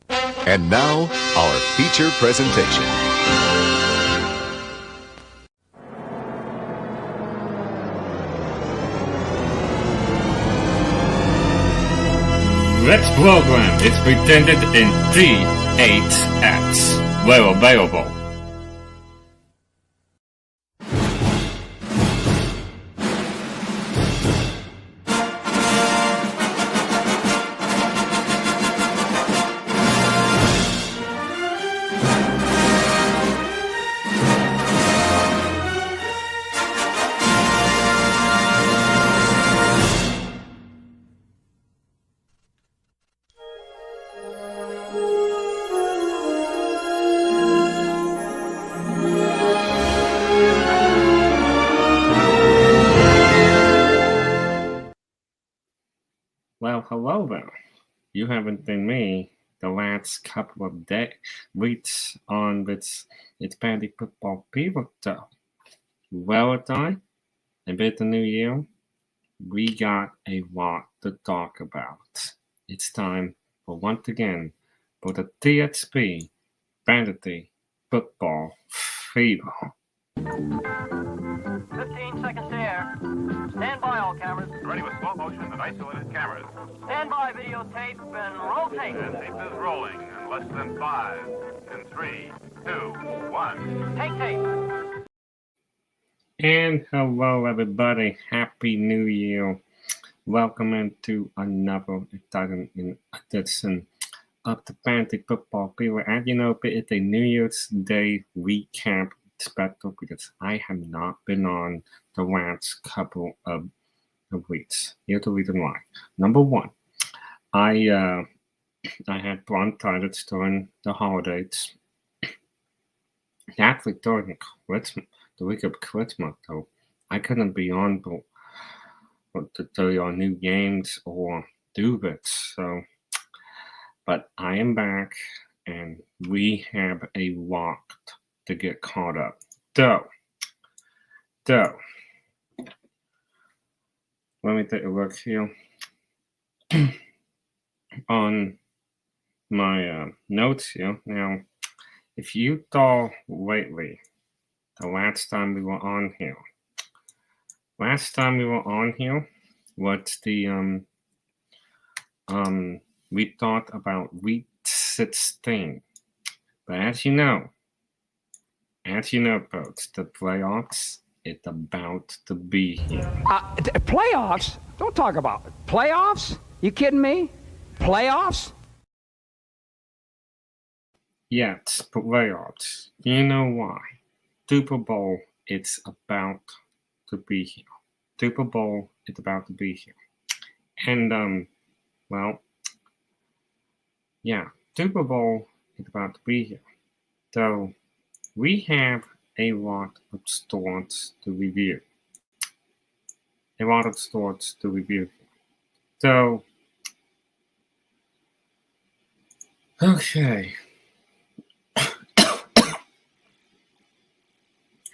And now, our feature presentation. Let's program is pretended in D8X, where available. Well, hello there. You haven't been me the last couple of weeks on this It's Paddy Football Fever though. Well, at I, a bit the new year, we got a lot to talk about. It's time for once again for the TXP Fantasy Football Fever. 15 seconds to air. Stand by, all cameras. Ready with slow motion and isolated cameras. Stand by, videotape, and rotate. And tape is rolling in less than 5, in 3, 2, 1. Take tape. And hello, everybody. Happy New Year. Welcome into another exciting edition of the Fantasy Football Fever. And you know, it's a New Year's Day recap special because I have not been on the last couple of weeks. Here's the reason why. Number one, I had bronchitis during the holidays. Actually, during Christmas, the week of Christmas, so I couldn't be on to tell you on new games or do this. So, but I am back, and we have a lot to get caught up. So, let me take a look here on my notes here. Now, if you saw lately, the last time we were on here was the we thought about week 16, but as you know, folks, the playoffs, it's about to be here. Playoffs? Don't talk about it. Playoffs? You kidding me? Playoffs? Yes, playoffs. You know why? Super Bowl, it's about to be here. Super Bowl, it's about to be here. And, well, yeah, Super Bowl is about to be here. So, we have a lot of sports to review. So, okay.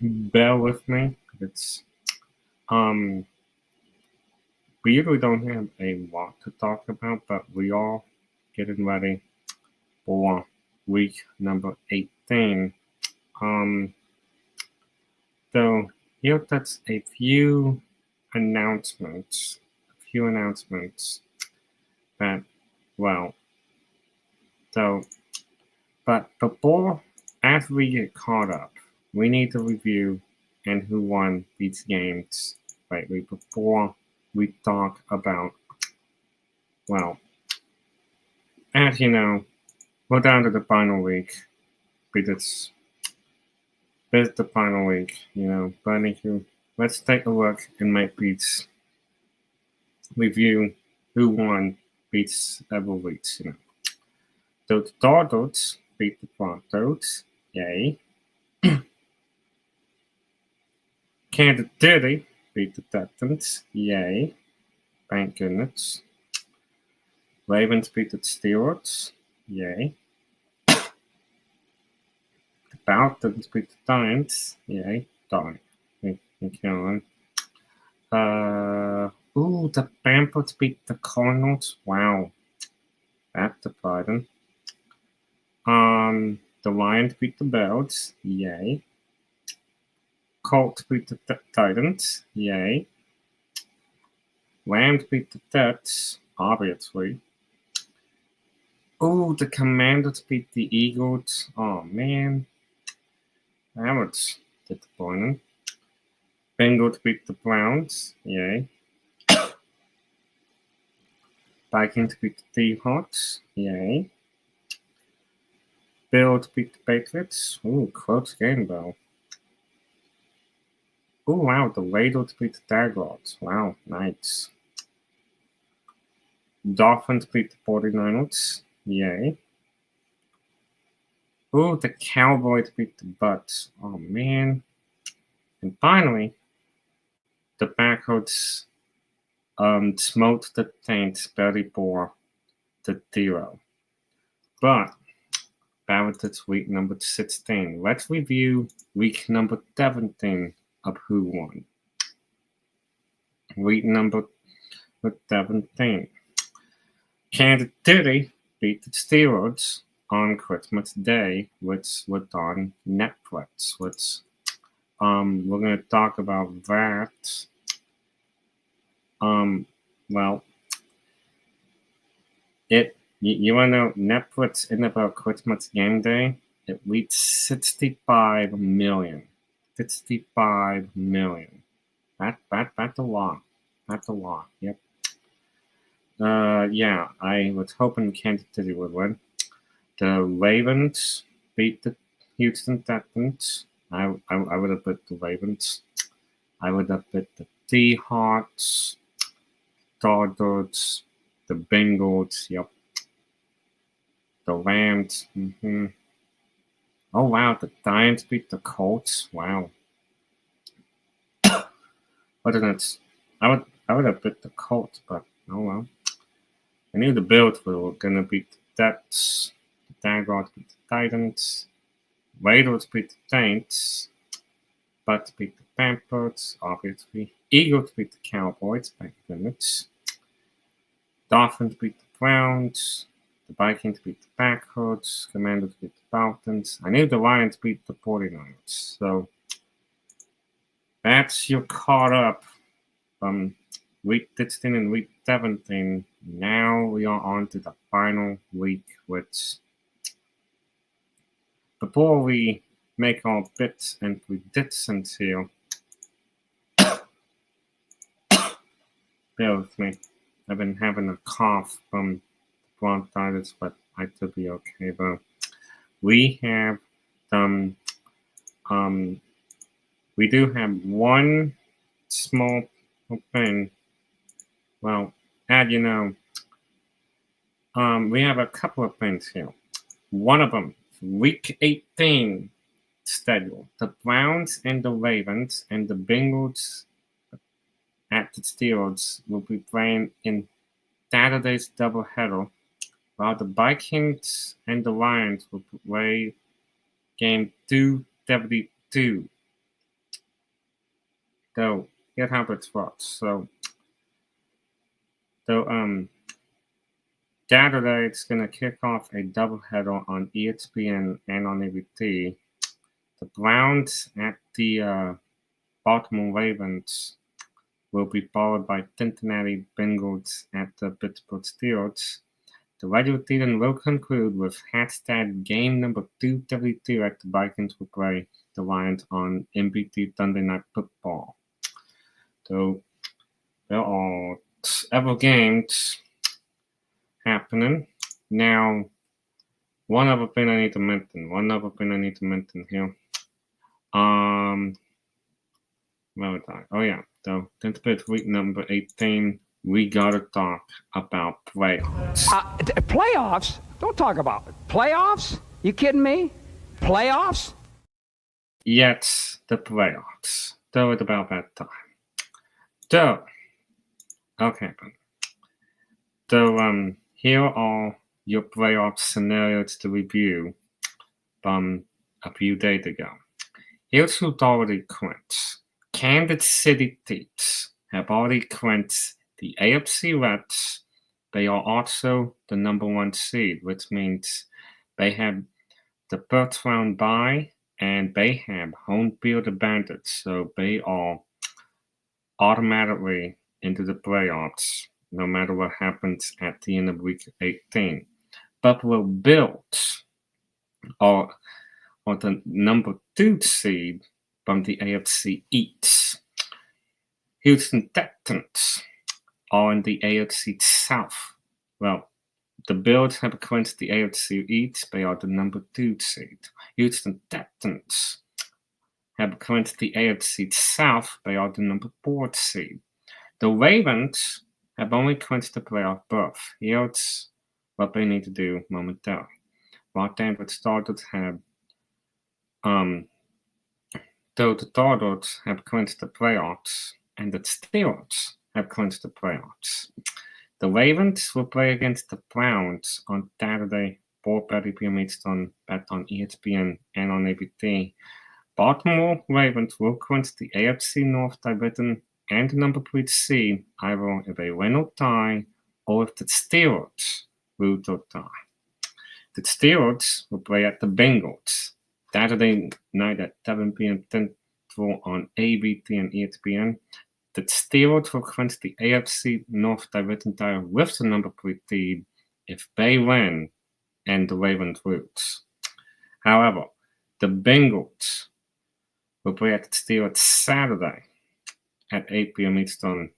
Bear with me. It's we usually don't have a lot to talk about, but we are getting ready for week number 18. So here that's a few announcements that, well, so, but before, as we get caught up, we need to review and who won these games lately before we talk about, well, as you know, we're down to the final week because this is the final week, you know, but anywho, let's take a look and make these review who won these several weeks, you know. So the Cardinals beat the Broncos, yay. Kansas City beat the Texans, yay. Thank goodness. Ravens beat the Steelers, yay. The Falcons beat the Giants, yay. Darn. Thank you. The Panthers beat the Cardinals. Wow. That's surprising. The Lions beat the Bills. Yay. Colts beat the Titans. Yay. Rams beat the Jets. Obviously. Oh, the Commanders beat the Eagles. Oh, man. That was disappointing. Bengals beat the Browns. Yay. Vikings beat the Seahawks. Yay. Bills beat the Patriots. Ooh, close game, though. Oh, wow, the Raiders beat the Jaguars. Wow, nice. Dolphins beat the 49ers. Yay. Oh, the Cowboys beat the Bucks. Oh, man. And finally, the Packers smoked the Saints 34-0. But that was this week number 16. Let's review week number 17 of who won. Week number 17. Kansas City beat the Steelers on Christmas Day, which was on Netflix. Which we're going to talk about that. Well, you want to know Netflix in about Christmas game day? It reached 65 million. 65 million. That's a lot. That's a lot. Yep. Yeah, I was hoping Kansas City would win. The Ravens beat the Houston Texans. I would have bet the Ravens. I would have bet the Seahawks, Chargers, the Bengals. Yep. The Rams. Oh wow, the Giants beat the Colts. Wow. But then I would have bet the Colts, but oh well. I knew the Bills were gonna beat the Jets. The Jaguars beat the Titans. Raiders beat the Saints. Bucks beat the Panthers, obviously. Eagles beat the Cowboys, thank goodness. Dolphins beat the Browns. The Vikings beat the Packers. Commanders beat the Falcons. I knew the Lions beat the 49ers. So that's your caught up from week 16 and week 17. Now we are on to the final week, which before we make our bits and predictions here, bear with me. I've been having a cough from bronchitis, but I should be okay though. We have we do have one small thing. Well, as you know, we have a couple of things here. One of them, week 18 schedule. The Browns and the Ravens and the Bengals at the Steelers will be playing in Saturday's doubleheader, while the Vikings and the Lions will play game 272. So here's how it works. So Saturday it's gonna kick off a doubleheader on ESPN and on ABC. The Browns at the Baltimore Ravens will be followed by Cincinnati Bengals at the Pittsburgh Steelers. The regular season will conclude with hashtag game number 272 as the Vikings will play the Lions on NBC Sunday Night Football. So there are several games happening. Now, one other thing I need to mention here. Where was I? Oh yeah. So since it's week number 18, we gotta talk about playoffs. Playoffs? Don't talk about it. Playoffs? You kidding me? Playoffs? Yes, the playoffs. So it's about that time. So, okay. So, here are your playoff scenarios to review from a few days ago. Here's who's already clinched. Kansas City Chiefs have already clinched the AFC West. They are also the number one seed, which means they have the first round bye, and they have home field advantage, so they are automatically into the playoffs, no matter what happens at the end of week 18. Buffalo Bills are the number 2 seed from the AFC East. Houston Texans are in the AFC South. Well, the Bills have clinched the AFC East. They are the number 2 seed. Houston Texans have clinched the AFC South. They are the number 4 seed. The Ravens have only clinched the playoff berth. Here's what they need to do momentarily. While the Stars have though the Stars have clinched the playoffs and the Steelers have clinched the playoffs. The Ravens will play against the Browns on Saturday, 4:30 p.m. Eastern, bet on ESPN and on ABT. Baltimore Ravens will clinch the AFC North division and the number 3 seed either if they win or tie, or if the Steelers lose or tie. The Steelers will play at the Bengals Saturday night at 7 p.m. Central on ABT and ESPN. The Steelers will clinch the AFC North division title with the number 3 seed if they win and the Ravens lose. However, the Bengals will play at the Steelers Saturday at 8 p.m. Eastern.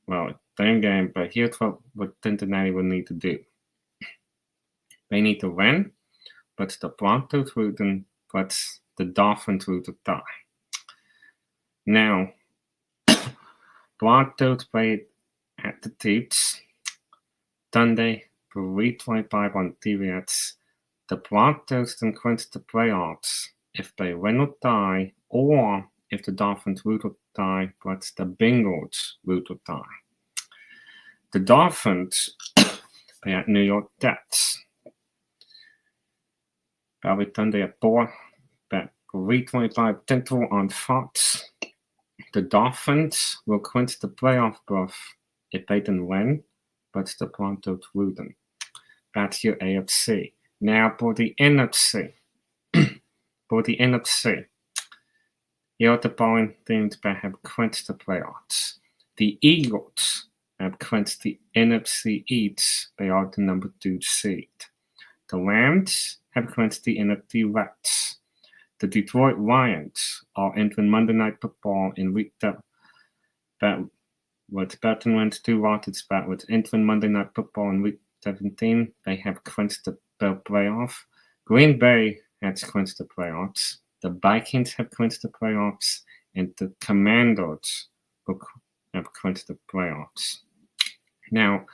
Well, same game, but here's what Cincinnati will need to do. They need to win, but the Broncos losing, but the Dolphins lose to tie. Now, Broncos played at the Chiefs Sunday, 3:25 on TBS. The Broncos can clinch the playoffs if they win or tie, or if the Dolphins lose or tie, but the Bengals lose or tie. The Dolphins play at New York Jets. Probably Sunday at 4, at 3:25 Central on Fox. The Dolphins will clinch the playoff berth if they can win, but the Broncos losing. That's your AFC. Now for the NFC. Here are the following teams that have clinched the playoffs. The Eagles have clinched the NFC East. They are the number 2 seed. The Rams have clinched the NFC West. The Detroit Lions are entering Monday Night Football in week 7. That was better than 2 losses. That was entering Monday Night Football in week 17. They have clinched the playoff. Green Bay has clinched the playoffs. The Vikings have clinched the playoffs, and the Commanders have clinched the playoffs. Now,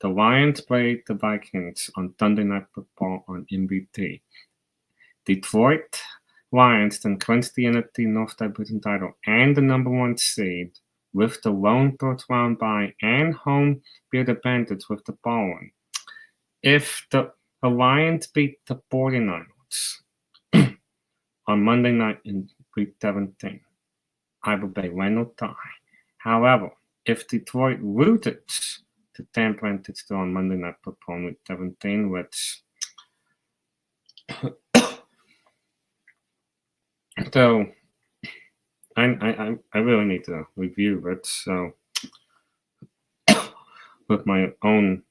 the Lions played the Vikings on Sunday Night Football on NBC. Detroit Lions then clinched the NFC North Division title and the number 1 seed with the lone first round bye and home field advantage with the following. If the Lions beat the 49ers on Monday night in week 17, either they win or tie. However, if Detroit loses to San Francisco on Monday Night Football in week 17, which so I really need to review it. So with my own,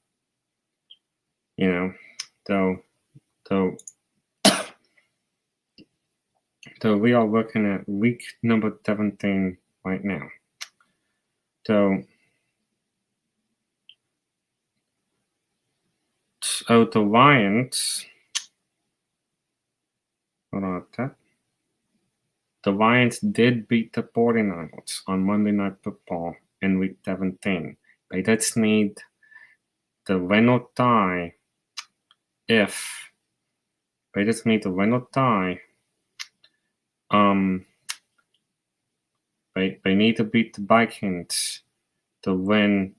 so we are looking at week number 17 right now. So the Lions, hold on a sec. The Lions did beat the 49ers on Monday Night Football in week 17. They just need the win or tie. If they just need the win or tie, they need to beat the Vikings to win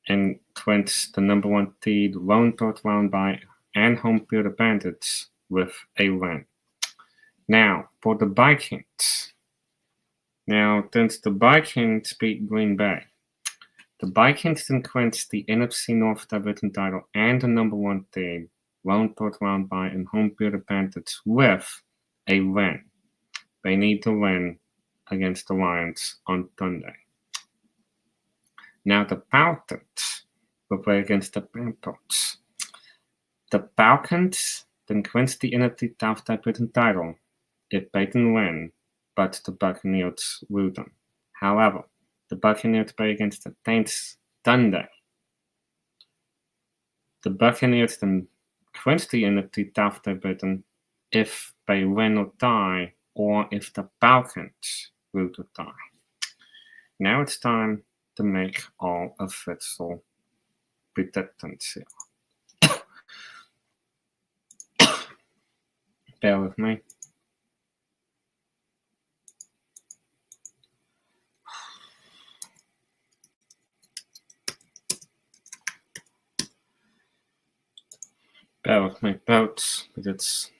and clinch the number 1 seed, lone first round bye, and home field advantage with a win. Now, for the Vikings. Now, since the Vikings beat Green Bay, the Vikings can clinch the NFC North Division title and the number 1 seed won't put round by and home field advantage with a win. They need to win against the Lions on Sunday. Now the Falcons will play against the Panthers. The Falcons then clinch the NFC South Division title if they can win, but the Buccaneers lose them. However, the Buccaneers play against the Saints Sunday. The Buccaneers then clinch the NFC South Division if they win or tie, or if the Falcons lose or tie. Now it's time to make all official predictions here. Bear with me. Bear with me, folks, because it's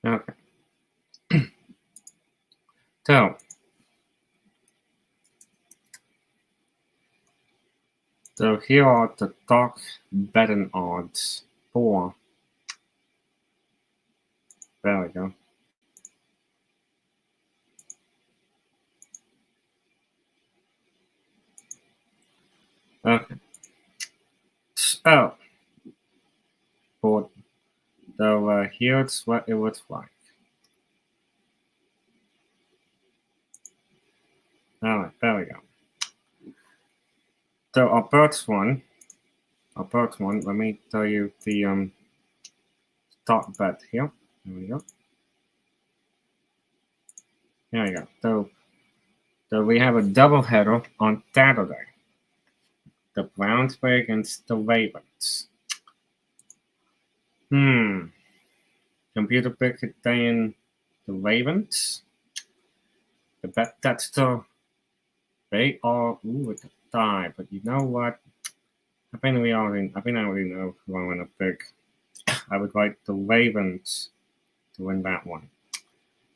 okay. So here are the top betting odds for. There we go. Okay. So here's what it looks like. Alright, there we go. So our first one, let me tell you the start bet here. There we go. There we go. So we have a doubleheader on Saturday. The Browns play against the Ravens. Computer pick is saying the Ravens. The bet that's they are at the tie, but you know what? I think I already know who I want to pick. I would like the Ravens to win that one.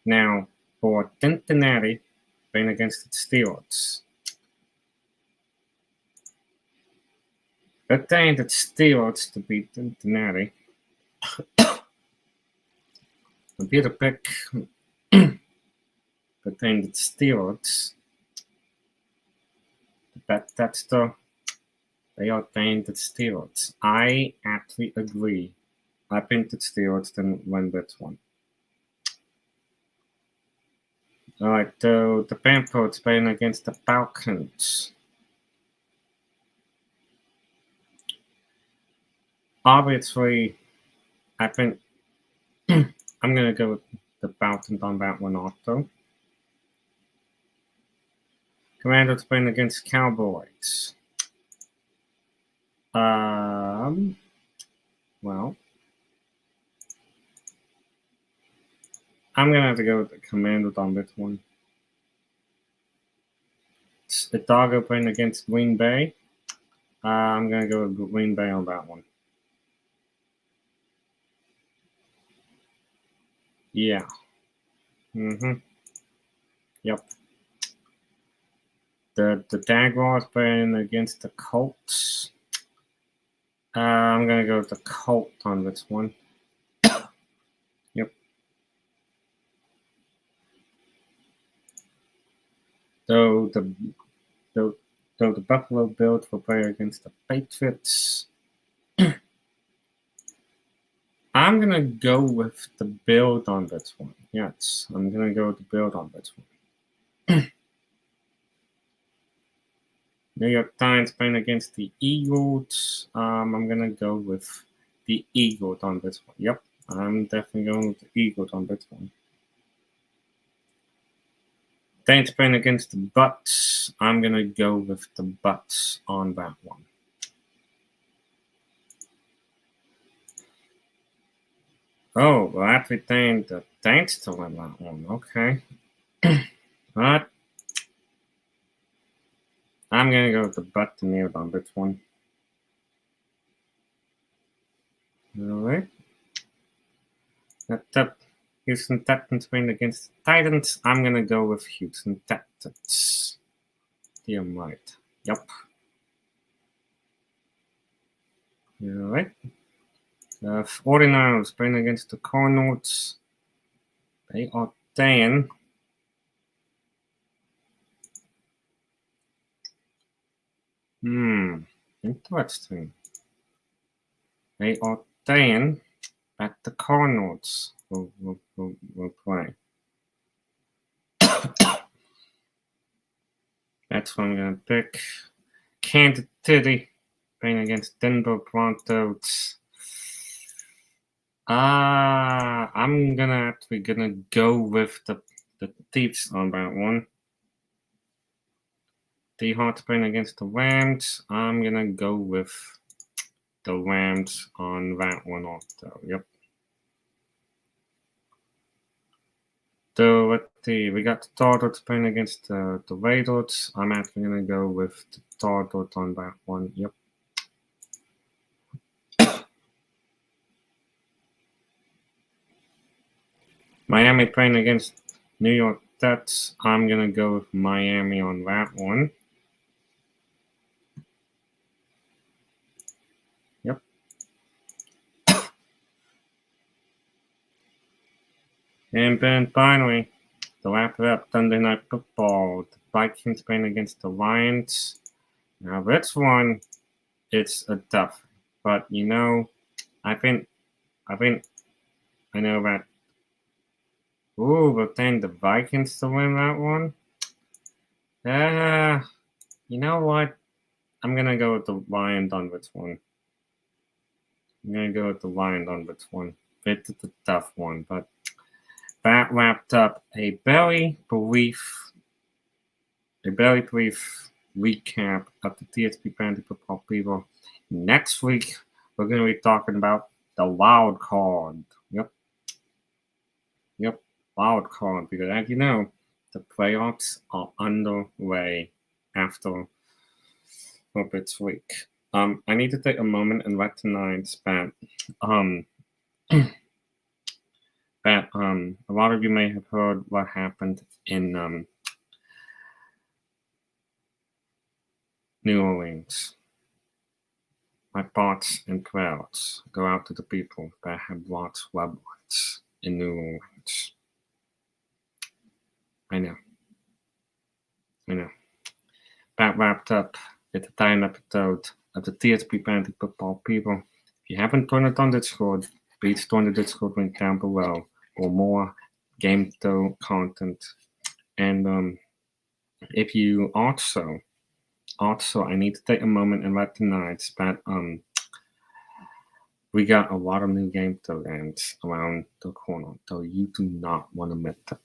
Now for Cincinnati playing against the Steelers. They're saying the Steelers to beat Cincinnati. Computer pick between the Steelers. But they are saying the Steelers. I actually agree. I think the Steelers can win this one. Alright, so the Panthers playing against the Falcons. Obviously, I think I'm going to go with the Falcons on that one also. Commanders playing against Cowboys. Well, I'm going to have to go with the Commanders on this one. Chicago playing against Green Bay. I'm going to go with Green Bay on that one. Yeah. Yep. The Jaguars playing against the Colts. I'm going to go with the Colts on this one. Yep. So the Buffalo Bills will play against the Patriots. I'm going to go with the Bills on this one. Yes, I'm going to go with the Bills on this one. New York Giants playing against the Eagles. I'm going to go with the Eagles on this one. Yep, I'm definitely going with the Eagles on this one. Saints playing against the Bucks. I'm going to go with the Bucks on that one. Oh, well, actually think the Saints to win that one. Okay. But I'm going to go with the Buccaneers on this one. All right. That's up. Houston Texans playing against the Titans. I'm going to go with Houston Texans. Damn right. Yep. All right. The 49ers playing against the Cardinals. They are staying. Interesting. They are staying at the Cardinals will play. That's what I'm going to pick. Kansas City playing against Denver Broncos. I'm gonna go with the Chiefs on that one. Seahawks playing against the Rams. I'm gonna go with the Rams on that one also. Yep. So let's see. We got the Chargers playing against the Raiders. I'm actually gonna go with the Chargers on that one. Yep. Miami playing against New York Jets. I'm gonna go with Miami on that one. Yep. And then finally, to wrap it up, Sunday Night Football. The Vikings playing against the Lions. Now this one, it's a tough. But I know that. Ooh, but then the Vikings to win that one. You know what? I'm gonna go with the Lions on this one. It's a tough one, but that wrapped up a very brief recap of the TSP Fantasy Football Fever. Next week, we're going to be talking about the wild card. Yep, wild card, because as you know, the playoffs are underway after this week. I need to take a moment and recognize that a lot of you may have heard what happened in New Orleans. My thoughts and prayers go out to the people that have lost loved ones in New Orleans. I know. That wrapped up the time episode of the TSP Fantasy Football People. If you haven't joined us on Discord, please join the Discord link down below for more game show content. And if you also, I need to take a moment and recognize that we got a lot of new game show games around the corner, so you do not want to miss them.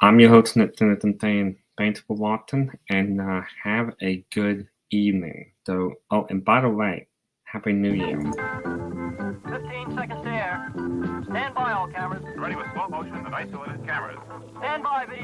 I'm your host, Nathan Thane. Thanks for watching, and have a good evening. So, and by the way, Happy New Year. 15 seconds to air. Stand by, all cameras. Ready with slow motion and isolated cameras. Stand by, video.